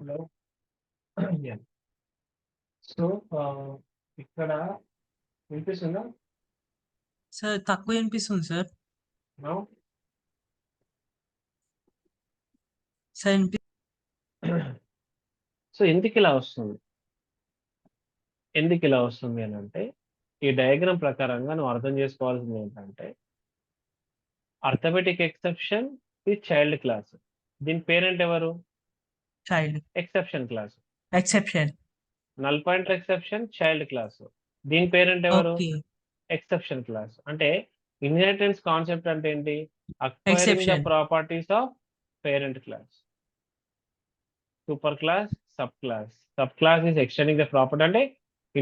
Hello. Yeah. So ఇక్కడ వినిపిస్తుందా? Sir తక్కువ వినిపిస్తుంది సార్. నౌ సార్ సో ఎందుకు ఇలా వస్తుంది అని అంటే ఈ డయాగ్రామ్ ప్రకారంగా నువ్వు అర్థం చేసుకోవాల్సింది ఏంటంటే అర్థమెటిక్ ఎక్సెప్షన్ ఈ చైల్డ్ క్లాస్. దీని పేరెంట్ ఎవరు? Child exception class. Exception. Null pointer exception child class. దీని పేరెంట్ ఎవరు? ఓకే. Exception class. అంటే ఇన్హెరిటెన్స్ కాన్సెప్ట్ అంటే ఏంటి? Acquiring the Exception. Properties of parent class. Super class, sub class. Sub class is extending the property. అంటే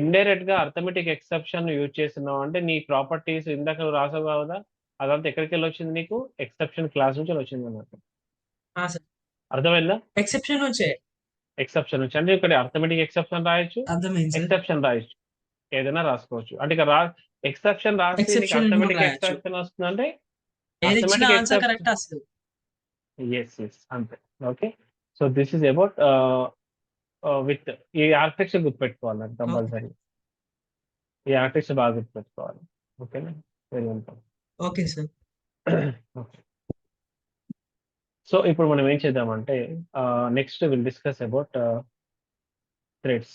indirect గా arithmetic exception use చేస్తున్నావు అంటే నీ ప్రాపర్టీస్ ఇందాక నువ్వు రాసావు కదా, అదంతా ఎక్కడికి వెళ్ళి వచ్చింది? నీకు ఎక్సెప్షన్ క్లాస్ నుంచి వచ్చింది అన్నట్టు. అర్థమైందా? ఎక్సెప్షన్ నుంచే. ఎక్సెప్షన్ నుంచి అంటే ఇక్కడ అర్థమెటిక్ ఎక్సెప్షన్ రాయొచ్చు, అర్థమైంది సార్. ఎక్సెప్షన్ రాయొచ్చు, ఏదైనా రాసుకోవచ్చు. అంటే ఇక్కడ ఎక్సెప్షన్ రాస్తే నీకు Exception అర్థమెటిక్ రాయొచ్చు. ఎక్సెప్షన్ వస్తుందంటే ఏది ఇచ్చిన అర్థమెటిక్ ఆన్సర్ ఎక్సెప్షన్. కరెక్ట్ వస్తుంది. ఎస్ అంతే. Okay. So this is about with ఈ ఆర్కిటెక్చర్ గుర్తుపెట్టుకోవాలి నాకు కంపల్సరీ. ఈ ఆర్కిటెక్చర్ బాగా గుర్తుపెట్టుకోవాలి. ఓకేనా? Very important. Okay sir. Okay. So ఇప్పుడు మనం ఏం చేద్దామంటే next will discuss about threads.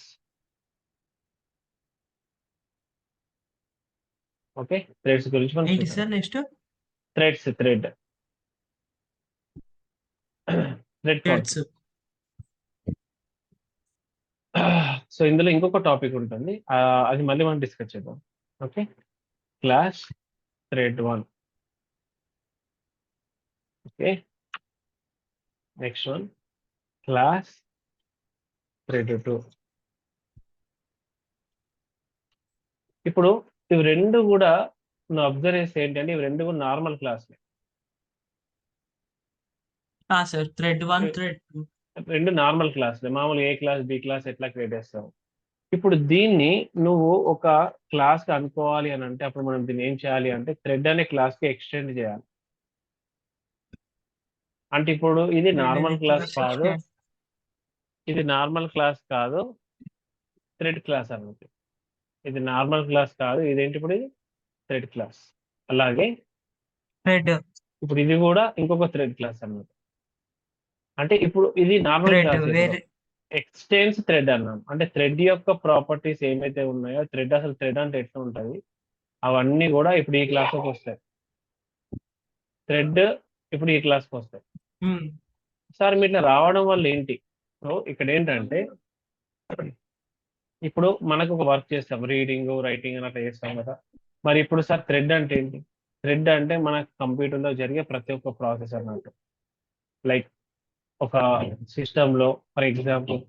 Okay, threads గురించి మనం ఏంటి sir next? Thread thread threads. So ఇందులో ఇంకొక టాపిక్ ఉంటుంది, అది మళ్ళీ మనం డిస్కస్ చేద్దాం. Okay, class thread 1. Okay, next one class thread 2. ఇప్పుడు ఇవి రెండు కూడా నువ్వు అబ్జర్వ్ చేస్తే ఏంటంటే ఇవి రెండు కూడా నార్మల్ క్లాస్లే. సార్ థ్రెడ్ 1 థ్రెడ్ 2 రెండు నార్మల్ క్లాస్లే. మామూలు ఏ క్లాస్ బి క్లాస్ ఎట్లా క్రియేట్ చేస్తావు. ఇప్పుడు దీన్ని నువ్వు ఒక క్లాస్ కి అనుకోవాలి అని అంటే అప్పుడు మనం దీన్ని ఏం చేయాలి అంటే థ్రెడ్ అనే క్లాస్ కి ఎక్స్టెండ్ చేయాలి. అంటే ఇప్పుడు ఇది నార్మల్ క్లాస్ కాదు, ఇది నార్మల్ క్లాస్ కాదు, థ్రెడ్ క్లాస్ అన్నమాట. ఇది నార్మల్ క్లాస్ కాదు, ఇదేంటి ఇప్పుడు ఇది థ్రెడ్ క్లాస్. అలాగే థ్రెడ్ ఇప్పుడు ఇది కూడా ఇంకొక థ్రెడ్ క్లాస్ అన్నమాట. అంటే ఇప్పుడు ఇది నార్మల్ థ్రెడ్ క్లాస్ వేరే ఎక్స్టెన్స్ థ్రెడ్ అన్నాం. అంటే థ్రెడ్ యొక్క ప్రాపర్టీస్ ఏమైతే ఉన్నాయో థ్రెడ్ అసలు థ్రెడ్ అంటే ఎట్లా ఉంటుంది అవన్నీ కూడా ఇప్పుడు ఈ క్లాస్కి వస్తాయి. థ్రెడ్ ఇప్పుడు ఈ క్లాస్కి వస్తాయి. సార్ మీరు ఇట్లా రావడం వల్ల ఏంటి? సో ఇక్కడ ఏంటంటే ఇప్పుడు మనకు ఒక వర్క్ చేస్తాం, రీడింగ్ రైటింగ్ అని అట్లా చేస్తాం కదా. మరి ఇప్పుడు సార్ థ్రెడ్ అంటే ఏంటి? థ్రెడ్ అంటే మన కంప్యూటర్లో జరిగే ప్రతి ఒక్క ప్రాసెస్ అన్నట్టు. లైక్ ఒక సిస్టంలో ఫర్ ఎగ్జాంపుల్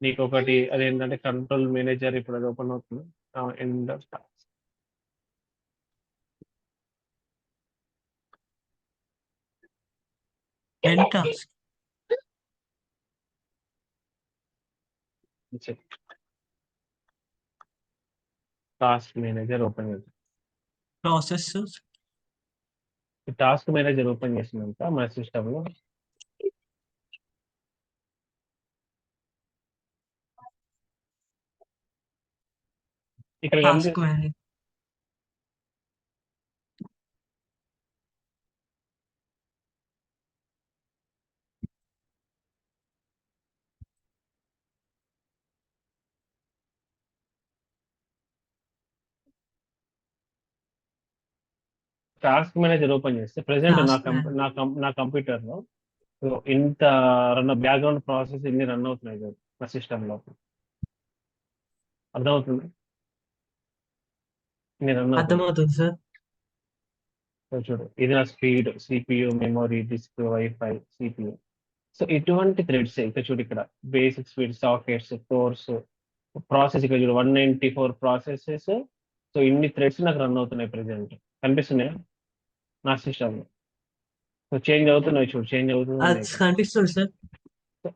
నీకు ఒకటి అదేంటంటే కంట్రోల్ మేనేజర్ ఇప్పుడు అది ఓపెన్ అవుతుంది. టాస్క్ మేనేజర్ ఓపెన్ చేస్తాం. ప్రాసెస్ టాస్క్ మేనేజర్ ఓపెన్ చేసినాక మన సిస్టంలో ఇక్కడ task manager task manager open చేస్తే ప్రెసెంట్ Task నా కంప్యూటర్లో ఇంత బ్యాక్గ్రౌండ్ ప్రాసెస్ ఇన్ని రన్ అవుతున్నాయి కదా నా సిస్టంలో. అర్థమవుతుంది? ఇన్ని రన్ అవుతుంది. అర్థమవుతుంది సార్. చూడు, ఇది నా speed, CPU, memory, disk, wifi, CPU. So ఇటువంటి థ్రెడ్స్ ఇక్కడ చూడు, ఇక్కడ basic speed, sockets, cores, process ఇక్కడ చూడు 194 ప్రాసెసెస్. సో ఇన్ని థ్రెడ్స్ నాకు రన్ అవుతున్నాయి ప్రెసెంట్. కనిపిస్తున్నాయా నా సిస్టంలో? సో చేంజ్ అవుతున్నాయి చూడు, చేంజ్ అవుతుంది. కనిపిస్తుంది సార్.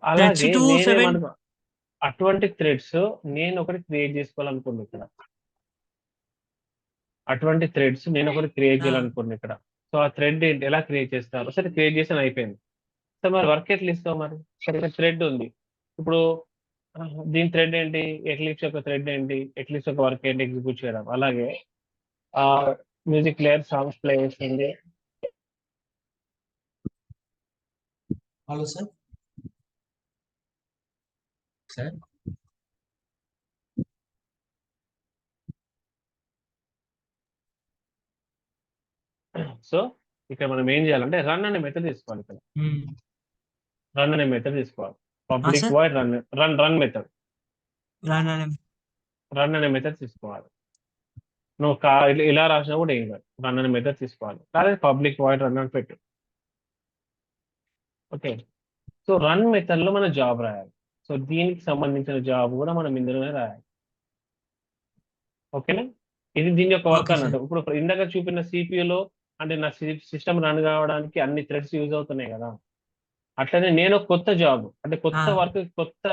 అలాగే నేనేమనుకో అటువంటి థ్రెడ్స్ నేను ఒకటి క్రియేట్ చేసుకోవాలనుకుంది ఇక్కడ. అటువంటి థ్రెడ్స్ నేను ఒకటి క్రియేట్ చేయాలనుకుంది ఇక్కడ. సో ఆ థ్రెడ్ ఏంటి, ఎలా క్రియేట్ చేస్తారు? సరే క్రియేట్ చేసిన అయిపోయింది. సో మరి వర్క్ ఎట్లా ఇస్తావు మరి? సరే థ్రెడ్ ఉంది, ఇప్పుడు దీని థ్రెడ్ ఏంటి, ఎక్లిప్స్ యొక్క థ్రెడ్ ఏంటి, ఎక్లిప్స్ యొక్క వర్క్ ఏంటి, ఎగ్జిక్యూట్ చేయడం. అలాగే మ్యూజిక్ ప్లేయర్ సాంగ్స్ ప్లే చేస్తుంది. Hello sir. సార్ సో ఇక్కడ మనం ఏం చేయాలంటే రన్ అనే మెథడ్ తీసుకోవాలి. ఇక్కడ రన్ అనే మెథడ్ తీసుకోవాలి. Public sir. Void run method, run అనే రన్ అనే మెథడ్ తీసుకోవాలి. నువ్వు ఇలా రాసినా కూడా ఏం కాదు, రన్ అనే మెథడ్ తీసుకోవాలి. లేదా పబ్లిక్ వాయిడ్ రన్ అని పెట్టు. ఓకే, సో రన్ మెథడ్ లో మన జాబ్ రాయాలి. సో దీనికి సంబంధించిన జాబ్ కూడా మనం ఇందులోనే రాయాలి. ఓకేనా, ఇది దీని యొక్క వర్క్ Okay, అన్నట్టు. ఇప్పుడు ఇందాక చూపిన సిపియులో అంటే నా సిస్టమ్ రన్ కావడానికి అన్ని థ్రెడ్స్ యూజ్ అవుతున్నాయి కదా, అట్లనే నేను కొత్త జాబ్ అంటే కొత్త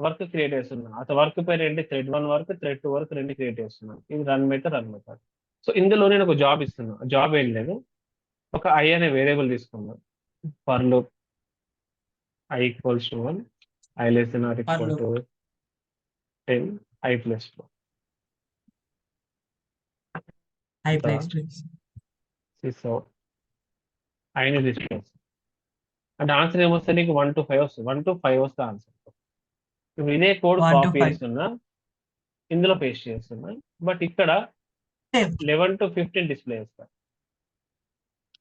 వర్క్ క్రియేట్ చేస్తున్నాను. అత వర్క్ పేరు ఏంటి, థ్రెడ్ 1 వర్క్, థ్రెడ్ 2 వర్క్ రెండు క్రియేట్ చేస్తున్నాను. ఇది రన్ మెథడ్. సో ఇందులో నేను ఒక జాబ్ ఇస్తున్నాను. జాబ్ ఏం లేదు, ఒక ఐ అనే వేరియబుల్ తీసుకున్నాను. For loop i equals to 1, i less than or equal to 10, i plus 2. I play strings. So i ని తీసుకొస్తాను అంటే ఆన్సర్ ఏమొస్తే నీకు 1 to 5 వస్తుంది. 1 to 5 వస్తే ఆన్సర్. ఇప్పుడు ఇదే కోడ్ 1 to కాపీ 5. చేస్తున్నా, ఇందులో పేస్ట్ చేస్తున్నా, బట్ ఇక్కడ 11 to 15 డిస్ప్లే చేస్తా.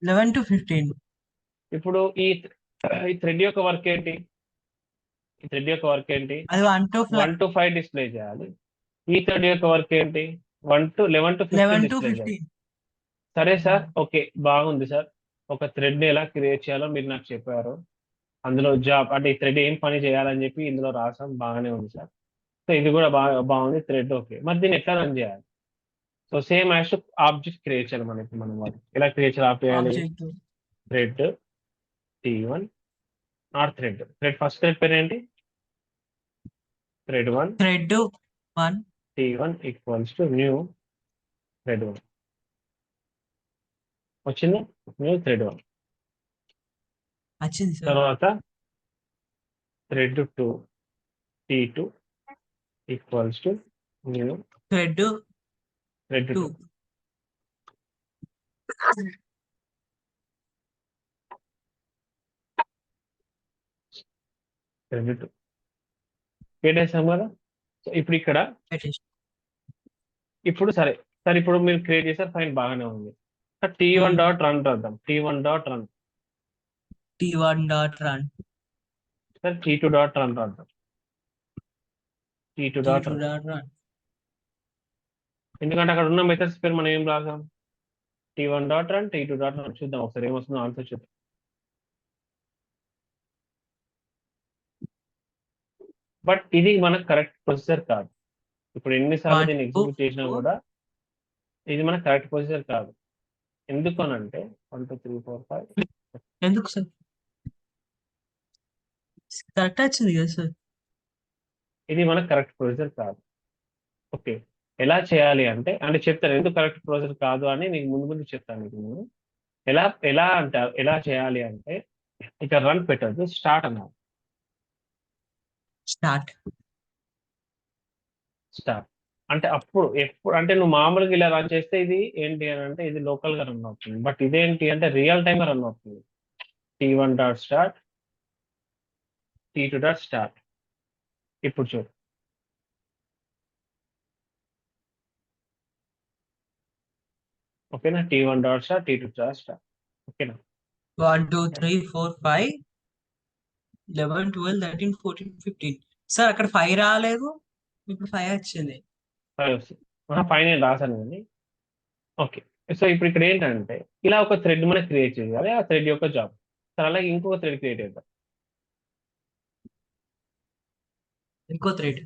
11 to 15. ఇప్పుడు ఈ థ్రెడ్ యొక్క వర్క్ ఏంటి, అది 1 to 1 to 5 డిస్ప్లే చేయాలి. ఈ థ్రెడ్ యొక్క వర్క్ ఏంటి, 11 to 15 11 to డిస్ప్లే చేయాలి. 15. సరే సార్, ఓకే బాగుంది సార్. ఒక థ్రెడ్ ఎలా క్రియేట్ చేయాలో మీరు నాకు చెప్పారు. అందులో జాబ్ అంటే ఈ థ్రెడ్ ఏం పని చేయాలని చెప్పి ఇందులో రాసాం, బాగానే ఉంది సార్. సో ఇది కూడా బాగుంది థ్రెడ్. ఓకే, మరి దీన్ని ఎట్లా రన్ చేయాలి? So same as object create చేయాలి మనం వాళ్ళు ఎలా క్రియేట్ చేయాలి? Object. Thread T1 not thread first thread పేరు ఏంటి, thread 1 Thread 1. T1 equals to new thread 1. వచ్చిందా, న్యూ థ్రెడ్ 1. వచ్చింది సార్. తర్వాత thread 2 T2 equals to new Thread thread 2. 2. Thread 2 కేటేసాం కదా. సో ఇప్పుడు ఇక్కడ ఇప్పుడు సరే ఇప్పుడు మీరు క్రియేట్ చేశారు, ఫైన్ బాగానే ఉంది. T1 డాట్ రన్ రాద్దాం. T1 dot run. T1 dot run. సరే T2 డాట్ రన్ రాద్దాం. T2 dot T2 run. dot run. ఎందుకంటే అక్కడ ఉన్న మెథడ్స్ పేరు మనం ఏం రాసాం, T1 dot run, T2 dot run. చూద్దాం ఒకసారి ఏమొస్తుందో ఆన్సర్ చూద్దాం. బట్ ఇది మనకు కరెక్ట్ ప్రొసీజర్ కాదు. ఇప్పుడు ఎన్నిసార్లు దీన్ని ఎగ్జిక్యూట్ చేసినా కూడా ఇది మనకు కరెక్ట్ ప్రొసీజర్ కాదు. ఎందుకు అని అంటే 1 2 3 4 5 ఎందుకు సార్? కరెక్ట్ వచ్చింది కదా సార్. ఇది మనకు కరెక్ట్ ప్రొసీజర్ కాదు. ఓకే, ఎలా చేయాలి అంటే చెప్తాను ఎందుకు కరెక్ట్ ప్రొసీజర్ కాదు అని నీకు ముందు చెప్తాను. నీకు నేను ఎలా చేయాలి అంటే ఇక్కడ రన్ పెట్టద్దు, స్టార్ట్ అన్నారు. స్టార్ట్ అంటే ఎప్పుడు అంటే నువ్వు మామూలుగా ఇలా రన్ చేస్తే ఇది ఏంటి అని అంటే ఇది లోకల్ గా రన్ అవుతుంది. బట్ ఇదేంటి అంటే రియల్ టైమ్ రన్ అవుతుంది. T1 dot start, T2 dot start. ఇప్పుడు చూడు, ఓకేనా, T1 dot start, T2 dot start. ఓకేనా, 1 2 3 4 5 11 12 13 14 15. సార్ అక్కడ 5 రాలేదు, ఇప్పుడు 5 వచ్చింది. 5 వస్తుంది. 5 నేను రాశాను కానీ ఓకే. సో ఇప్పుడు ఇక్కడ ఏంటంటే ఇలా ఒక థ్రెడ్ మనం క్రియేట్ చేయాలి, ఆ థ్రెడ్ యొక్క జాబ్. సో అలాగే ఇంకొక థ్రెడ్ క్రియేట్ చేద్దాం. ఇంకో థ్రెడ్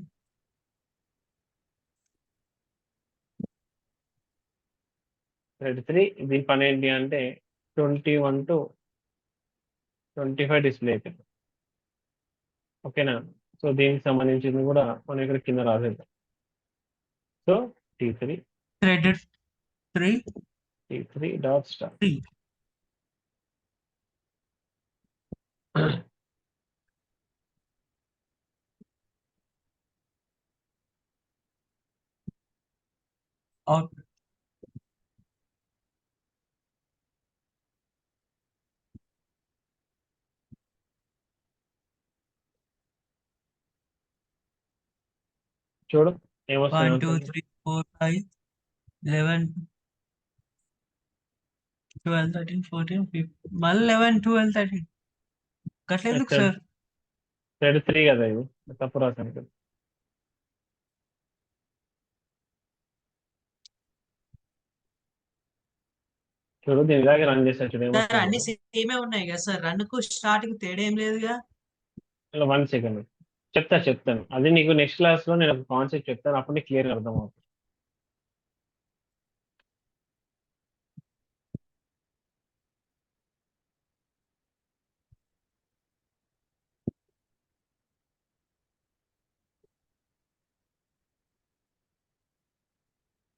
థ్రెడ్ 3 దీని పని ఏంటి అంటే 21 to 25 డిస్ప్లే అవుతుంది. ఓకేనా, సో దీనికి సంబంధించింది కూడా మనం ఇక్కడ కింద రాసేద్దాం. So T3 thread 3 dot start. 3. Out చూడు ఏమొస్తుంది 1 2 ఆన్సర్. 3 4 5 11 12 13 14 15 మళ్ళీ 11 12 13 గట్ల ఎందుకు థ్రెడ్ సార్? థ్రెడ్ 3 కదా ఇది, తప్పు రాసాను ఇక్కడ. చూడు దీని ఇలాగే రన్ చేస్తా చూడు సార్ ఏమొస్తుంది అన్ని చూడు. సేమే ఉన్నాయి కదా సార్, రన్ కు స్టార్ట్ కి తేడా ఏం లేదుగా. 1 సెకండ్ చెప్తాను, అది నీకు నెక్స్ట్ క్లాస్ లో నేను ఒక కాన్సెప్ట్ చెప్తాను, అప్పుడు నీకు క్లియర్ అర్థం అవుతుంది.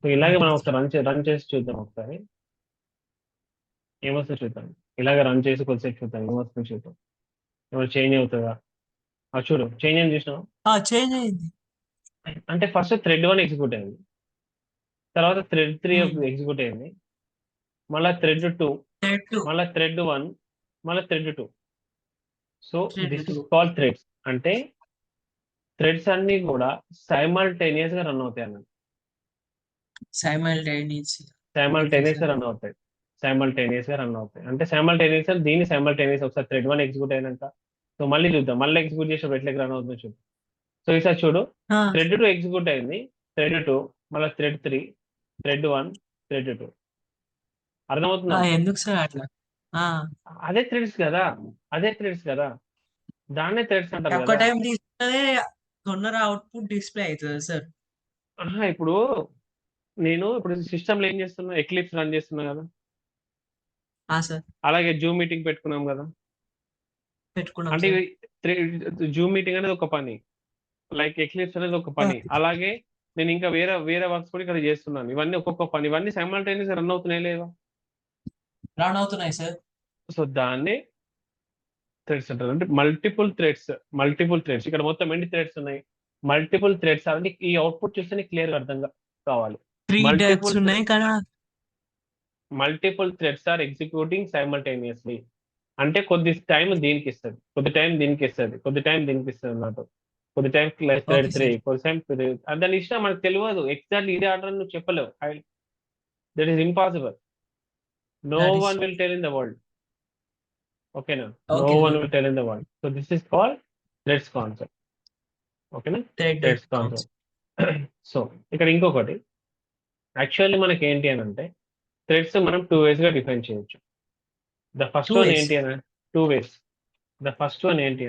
సో ఇలాగే మనం ఒకసారి రన్ చేసి చూద్దాం ఒకసారి ఏమొస్తుందో చూద్దాం. ఇలాగే రన్ చేసి కొద్దిసేపు చూద్దాం ఏమొస్తుందో చూద్దాం, ఏమైనా చేంజ్ అవుతుందా. చూడు చేంజ్ అని చూసినావు. చేంజ్ అయింది. అంటే ఫస్ట్ థ్రెడ్ 1 ఎగ్జిక్యూట్ అయింది, తర్వాత థ్రెడ్ 3 ఎగ్జిక్యూట్ అయింది, మళ్ళీ థ్రెడ్ 2, థ్రెడ్ 2 మళ్ళీ థ్రెడ్ 1, మళ్ళీ thread 2. So thread this 2 is call threads. అంటే థ్రెడ్స్ అన్ని కూడా సైమల్టేనియస్ గా రన్ అవుతాయి అన్నమాట. సైమల్టేనియస్. ఓకే సైమల్టేనియస్ గా సార్. రన్ అవుతాయి. సైమల్టేనియస్ గా రన్ అవుతాయి అంటే సైమల్టేనియస్ దీన్ని సైమల్టేనియస్ ఒకసారి థ్రెడ్ 1 ఎగ్జిక్యూట్ అయినాక సో మళ్ళీ చూద్దాం, మళ్ళీ ఎగ్జిక్యూట్ చేసి ఎట్లకి రన్ అవుతుందో చూద్దాం. సో ఈసారి చూడు, థ్రెడ్ 2 ఎగ్జిక్యూట్ అయింది, థ్రెడ్ 2, మళ్ళీ థ్రెడ్ 3, థ్రెడ్ 1, థ్రెడ్ 2. అర్థమవుతుందా? ఎందుకు సార్ అట్లా? అదే థ్రెడ్స్ కదా, అదే థ్రెడ్స్ కదా, దాన్నే థ్రెడ్స్ అంటారు ఒక్క కదా. టైం తీసుకుంటే తొందర అవుట్పుట్ డిస్ప్లే అవుతుంది సార్. ఇప్పుడు నేను ఇప్పుడు సిస్టంలో ఏం చేస్తున్నా, ఎక్లిప్స్ రన్ చేస్తున్నా కదా, సార్ అలాగే జూమ్ మీటింగ్ పెట్టుకున్నాం కదా. పెట్టుకున్నాం అంటే సార్. జూమ్ మీటింగ్ అనేది ఒక పని, లైక్ ఎక్లిప్స్ అనేది ఒక పని, అలాగే నేను ఇంకా వేరే వేరే వర్క్స్ కూడా ఇక్కడ చేస్తున్నాను. ఇవన్నీ ఒక్కొక్క పని, ఇవన్నీ సైమల్టేనియస్ రన్ అవుతున్నాయి లేవా. రన్ అవుతున్నాయి సార్. సో దాన్ని థ్రెడ్స్ అంటారు. అంటే మల్టిపుల్ థ్రెడ్స్ ఇక్కడ మొత్తం ఎన్ని థ్రెడ్స్ ఉన్నాయి, మల్టిపుల్ థ్రెడ్స్. అంటే ఈ అవుట్పుట్ చూస్తే క్లియర్ అర్థం కావాలి. 3 డెప్స్ మల్టిపుల్ ఉన్నాయి కానీ multiple threads are executing simultaneously. అంటే కొద్ది టైం దీనికి ఇస్తుంది, కొద్ది టైం దీనికి ఇస్తుంది, కొద్ది టైం దీనికి ఇస్తుంది అన్నట్టు. కొద్ది టైం థ్రెడ్ ఓకే 3, సార్. కొద్ది టైం దాని ఇష్టం, మనకు తెలియదు ఎగ్జాక్ట్లీ ఇదే ఆర్డర్ అని నువ్వు చెప్పలేవు. That is impossible. No that is one will tell in the world. ఓకేనా, no okay one sir. Will tell in the world. So this is called threads concept. ఓకేనా, thread threads concept. Concept. So ఇక్కడ ఇంకొకటి, actually మనకి ఏంటి అని అంటే threads మనం 2 ways గా డిఫైన్ చేయొచ్చు. The first 2 one ways. ఏంటి అని 2 ways. ద ఫస్ట్ వన్ ఏంటి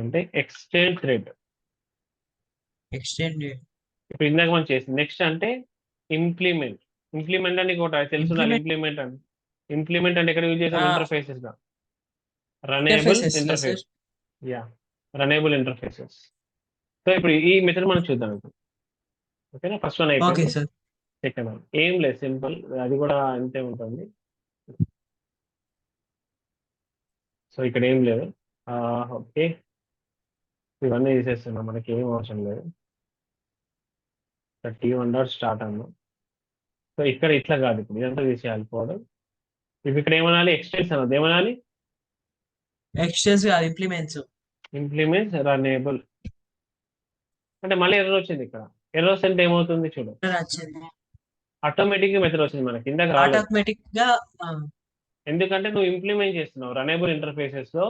అంటే ఎక్స్టెండ్ థ్రెడ్. ఎక్స్టెండెడ్. ఇప్పుడు ఇందాక మనం చేసింది. నెక్స్ట్ అంటే ఇంప్లిమెంట్. ఇంప్లిమెంట్ అని ఒకటి తెలుసు, ఇంప్లిమెంట్. ఇంప్లిమెంట్ అని. ఇంప్లిమెంట్ అంటే ఎక్కడ యూజ్ చేసాం, ఇంటర్ఫేసెస్ గా. Runnable interfaces sir. Interface. Yeah, runnable interfaces. So ఇప్పుడు ఈ మెథడ్ మనం చూద్దాం ఇప్పుడు. ఓకేనా, ఫస్ట్ వన్ ఓకే అయిపోయింది. సార్. సెకండ్ వన్ ఏం లేదు, సింపుల్, అది కూడా అంతే ఉంటుంది. సో ఇక్కడ ఏం లేదు. ఓకే, ఇవన్నీ తీసేస్తున్నాం, మనకి ఏం అవసరం లేదు. T1 డాట్ స్టార్ట్ అన్నాం. సో ఇక్కడ ఇట్లా కాదు, ఇప్పుడు ఇదంతా తీసేయాలి కోడ్. ఇప్పుడు ఇక్కడ ఏమనాలి, ఎక్స్టెన్స్ అన్నది ఏమనాలి, ఎక్స్టెన్స్ కాదు, ఇంప్లిమెంట్స్. ఇంప్లిమెంట్స్ రనేబుల్. అంటే మళ్ళీ ఎర్రర్ వచ్చింది ఇక్కడ. ఎర్రర్ వస్తే ఏమవుతుంది చూడు, వచ్చింది ఆటోమేటిక్ గా మెథడ్ వచ్చింది, మనకి ఇందాక రాలేదు. ఆటోమేటిక్ గా. ఎందుకంటే నువ్వు ఇంప్లిమెంట్ చేస్తున్నావు రనేబుల్ ఇంటర్ఫేసెస్ లో.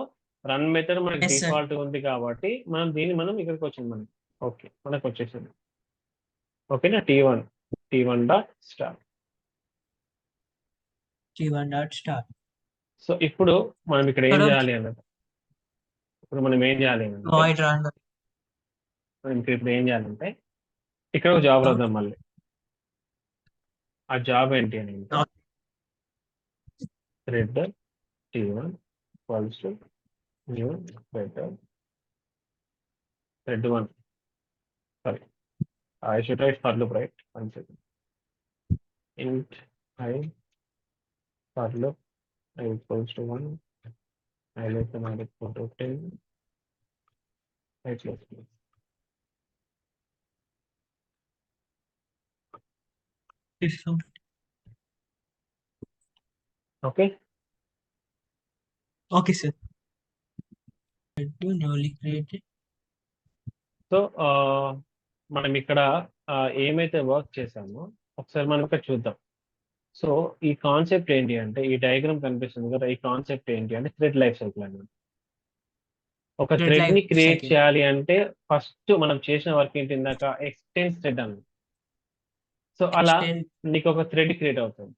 రన్ మెథడ్ మనకి ఎస్ సార్. డిఫాల్ట్ ఉంది కాబట్టి మనం ఇక్కడికి వచ్చింది మనకి. ఓకే, మనకు వచ్చేసింది. ఓకేనా, T1 dot start. T1 dot start. So ఇప్పుడు మనం ఇక్కడ ఏం ఇక్కడ చేయాలి అన్నది, ఇప్పుడు మనం ఏం చేయాలి అంటే వాయిడ్ రన్. మనం ఇప్పుడు ఏం చేయాలంటే ఇక్కడ ఒక జాబ్ రాద్దాం మళ్ళీ. ఆ జాబ్ ఏంటి అని అంటే thread T1 equals to new thread 1. Sorry, I should write for loop, right? 1 second. Int I for loop I equals to 1. I let them add equal to 10. I close this. Okay. Okay sir. Newly created. So మనం ఇక్కడ ఏమైతే work చేసామో ఒకసారి మనం ఇక్కడ చూద్దాం. So ఈ concept ఏంటి అంటే, ఈ డయాగ్రామ్ కనిపిస్తుంది కదా, ఈ కాన్సెప్ట్ ఏంటి అంటే థ్రెడ్ లైఫ్ సైకిల్ అన్నమాట. ఒక థ్రెడ్ థ్రెడ్ ని లైఫ్ క్రియేట్ సైకిల్. చేయాలి అంటే ఫస్ట్ మనం చేసిన వర్క్ ఏంటి ఇందాక, ఎక్స్టెన్స్ థ్రెడ్ అన్నమాట. సో అలా ఎక్స్టెండ్. నీకు ఒక థ్రెడ్ క్రియేట్ అవుతుంది,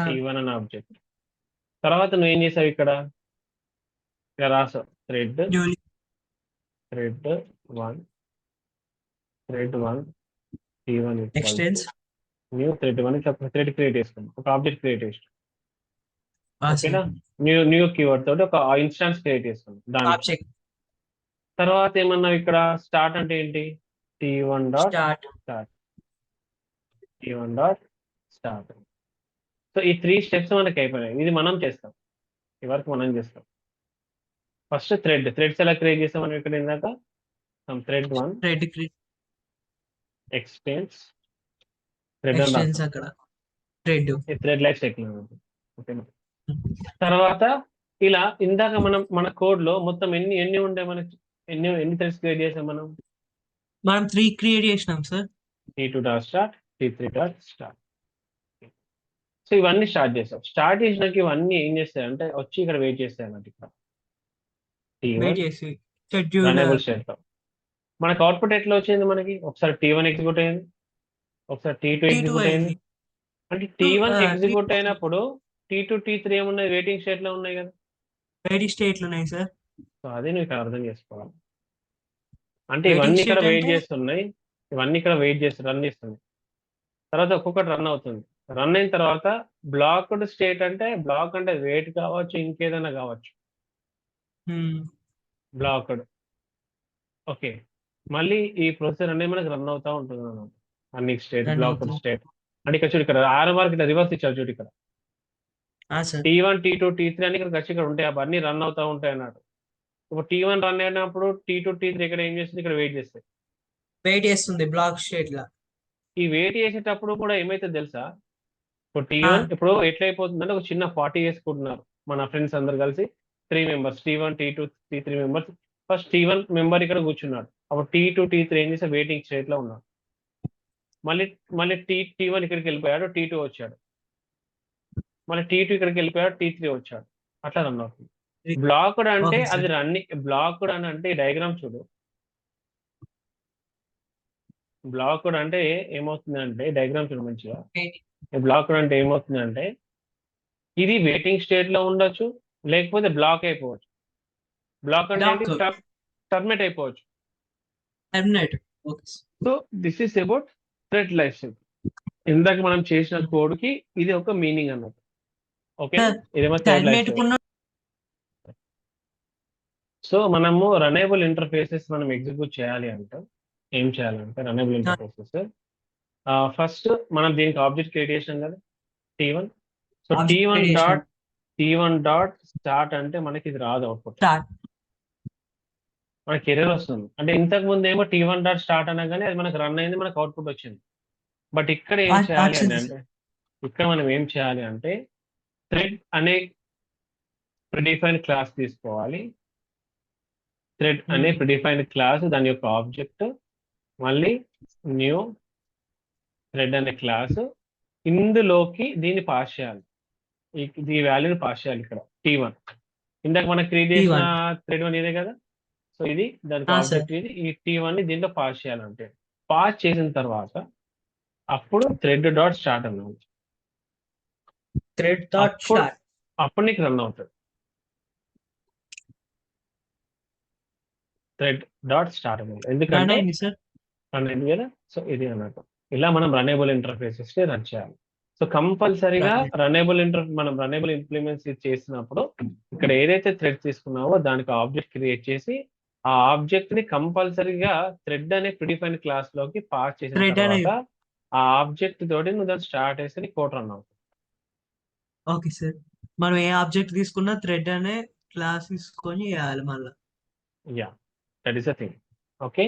T1 అనే ఆబ్జెక్ట్. తర్వాత నువ్వు ఏం చేసావు ఇక్కడ రాసావు thread newly. Thread 1 thread 1 T1 extends. New thread 1 ఇట్లా థ్రెడ్ క్రియేట్ చేసుకున్నాం, ఒక ఆబ్జెక్ట్ క్రియేట్ చేసాం. ఓకేనా, సార్. న్యూ కీవర్డ్ తోటి ఒక ఇన్స్టాన్స్ క్రియేట్ చేసుకున్నాం దానికి. ఆబ్జెక్ట్ తర్వాత ఏమన్నావు ఇక్కడ, స్టార్ట్ అంటే ఏంటి, T1 dot start. Start T1 dot start. So ఈ 3 స్టెప్స్ మనకి అయిపోయినాయి. ఇది మనం చేస్తాం, ఈ వర్క్ మనం చేస్తాం. ఫస్ట్ థ్రెడ్స్ ఎలా క్రియేట్ చేస్తాం మనం ఇక్కడ ఇందాక, థ్రెడ్ 1 థ్రెడ్ ఎక్స్టెన్స్ థ్రెడ్ అని ఎక్స్టెన్స్ రాస్తాం. అక్కడ థ్రెడ్. ఈ థ్రెడ్ లైఫ్ సైకిల్ అన్నమాట. ఓకేనా. తర్వాత ఇలా ఇందాక మనం మన కోడ్ లో మొత్తం ఎన్ని ఉండే మనకి, ఎన్ని థ్రెడ్స్ క్రియేట్ చేసాం మనం, మనం 3 క్రియేట్ చేసినాం sir. T2 dot start T3 dot start. So ఇవన్నీ స్టార్ట్ చేస్తాం. స్టార్ట్ చేసినాక ఇవన్నీ ఏం చేస్తాయంటే వచ్చి ఇక్కడ వెయిట్ చేస్తాయి అన్నమాట. ఇక్కడ వెయిట్ T1 చేసి షెడ్యూల్. రనబుల్ స్టేట్ లో మనకు అవుట్పుట్ ఎట్లా వచ్చింది, మనకి ఒకసారి T1 ఎగ్జిక్యూట్ అయింది, ఒకసారి T2 T2 ఎగ్జిక్యూట్ అయింది. అయింది. అంటే T1 ఎగ్జిక్యూట్ T2 అయినప్పుడు T2 T3 ఏమున్నాయి, వెయిటింగ్ స్టేట్ లో ఉన్నాయి కదా. వెయిటింగ్ స్టేట్లు ఉన్నాయి సార్. సో అదే నువ్వు ఇక్కడ అర్థం చేసుకోవాలి. అంటే వెయిటింగ్ ఇవన్నీ ఇక్కడ స్టేట్ వెయిట్ అంటే చేస్తున్నాయి, ఇవన్నీ ఇక్కడ వెయిట్ చేసి రన్ చేస్తున్నాయి. తర్వాత ఒక్కొక్కటి రన్ అవుతుంది. రన్ అయిన తర్వాత బ్లాక్డ్ స్టేట్ అంటే, బ్లాక్ అంటే వెయిట్ కావచ్చు, ఇంకేదైనా కావచ్చు, బ్లాక్డ్. ఓకే, మళ్ళీ ఈ ప్రొసెసర్ అనేది మనకి రన్ అవుతా ఉంటుంది అన్నమాట. అన్ని స్టేట్ రన్ బ్లాక్డ్ అవుతుంది. స్టేట్ అంటే ఇక్కడ చూడు, ఇక్కడ ఆర్ఎంఆర్ ఇక్కడ రివర్స్ ఇచ్చారు చూడు, ఇక్కడ సార్ T1 T2 T3 అని ఇక్కడ ఖచ్చితంగా ఉంటాయి, అవన్నీ రన్ అవుతా ఉంటాయి అన్నట్టు. ఇప్పుడు T1 రన్ అయినప్పుడు T2 T3 ఇక్కడ ఏం చేస్తుంది, ఇక్కడ వెయిట్ చేస్తాయి. వెయిట్ చేస్తుంది బ్లాక్ స్టేట్ లా. ఈ వెయిట్ చేసేటప్పుడు కూడా ఏమైతే తెలుసా, ఇప్పుడు T1 ఇప్పుడు ఎట్లయిపోతుందంటే ఒక చిన్న 40 వేసుకుంటున్నారు మన ఫ్రెండ్స్ అందరు కలిసి, 3 members T1 T2 T3 members. First T1 member ఇక్కడ కూర్చున్నాడు, అప్పుడు T2 T3 ఏం చేస్తే వెయిటింగ్ స్టేట్ లో ఉన్నాడు. మళ్ళీ T1 ఇక్కడికి వెళ్ళిపోయాడు, T2 వచ్చాడు, మళ్ళీ T2 ఇక్కడికి వెళ్ళిపోయాడు, T3 వచ్చాడు. అట్లా రన్ అవుతుంది. బ్లాక్డ్ అంటే Okay, sir. అది రన్నింగ్, బ్లాక్డ్ అని అంటే డయాగ్రామ్ చూడు. బ్లాక్డ్ అంటే ఏమవుతుందంటే, డయాగ్రామ్ చూడు మంచిగా. బ్లాక్డ్ అంటే ఏమవుతుందంటే, ఇది వెయిటింగ్ స్టేట్ లో ఉండొచ్చు, లేకపోతే బ్లాక్ అయిపోవచ్చు. బ్లాక్ అంటే ఏంటి, టర్మినేట్ అయిపోవచ్చు. Terminate. Okay. So this is about thread life cycle. ఇందాక మనం చేసిన కోడ్ కి ఇది ఒక మీనింగ్ అన్నమాట. ఓకే, ఇదేమో థ్రెడ్ లైఫ్ సైకిల్. సో మనము రనబుల్ ఇంటర్ఫేసెస్ మనం ఎగ్జిక్యూట్ చేయాలి అంటే ఏం చేయాలంటే, రనబుల్ ఇంటర్ఫేసెస్ ఫస్ట్ మనం దీనికి ఆబ్జెక్ట్ క్రియేట్ చేసాం కదా T1. So T1 dot start అంటే మనకి ఇది రాదు అవుట్పుట్, మనకి ఎర్రర్ వస్తుంది. అంటే ఇంతకు ముందు ఏమో T1 డాట్ స్టార్ట్ అనగానే అది మనకు రన్ అయింది, మనకు అవుట్పుట్ వచ్చింది. బట్ ఇక్కడ ఏం చేయాలి అని అంటే, ఇక్కడ మనం ఏం చేయాలి అంటే థ్రెడ్ అనే ప్రిడిఫైన్డ్ క్లాస్ తీసుకోవాలి. థ్రెడ్ అనే ప్రిడిఫైన్డ్ క్లాస్, దాని యొక్క ఆబ్జెక్ట్, మళ్ళీ న్యూ థ్రెడ్ అనే క్లాస్, ఇందులోకి దీన్ని పాస్ చేయాలి, ఈ వాల్యూని పాస్ చేయాలి ఇక్కడ T1. ఇందాక మనం క్రియేట్ చేసిన థ్రెడ్ 1 ఇదే కదా. సో ఇది దానికి ఆబ్జెక్ట్, ఇది ఈ T1 ని దీంట్లో పాస్ చేయాలంటే, పాస్ చేసిన తర్వాత అప్పుడు థ్రెడ్ డాట్ స్టార్ట్ అన్నాము, అప్పుడు నీకు రన్ అవుతుంది థ్రెడ్ డాట్ స్టార్ట్ అన్నమాట. ఎందుకంటే రన్ అయింది కదా. సో ఇది అన్నట్టు ఇలా మనం రనబుల్ ఇంటర్ఫేసెస్ ని రన్ చేయాలి. సో కంపల్సరీగా మనం రనబుల్ ఇంప్లిమెంట్స్ చేసినప్పుడు ఇక్కడ ఏదైతే థ్రెడ్ తీసుకున్నావో దానికి ఆబ్జెక్ట్ క్రియేట్ చేసి, ఆ ఆబ్జెక్ట్ ని కంపల్సరీగా థ్రెడ్ అనే ప్రిడిఫైన్ క్లాస్ లోకి పాస్ చేసిన తర్వాత ఆ ఆబ్జెక్ట్ తోటి నువ్వు దాన్ని స్టార్ట్ చేసి కోడ్ రన్ అవుతుంది. ఓకే సార్, మనం ఏ ఆబ్జెక్ట్ తీసుకున్నా థ్రెడ్ అనే క్లాస్ తీసుకొని చేయాలి మళ్ళీ. Yeah, that is the thing. Okay.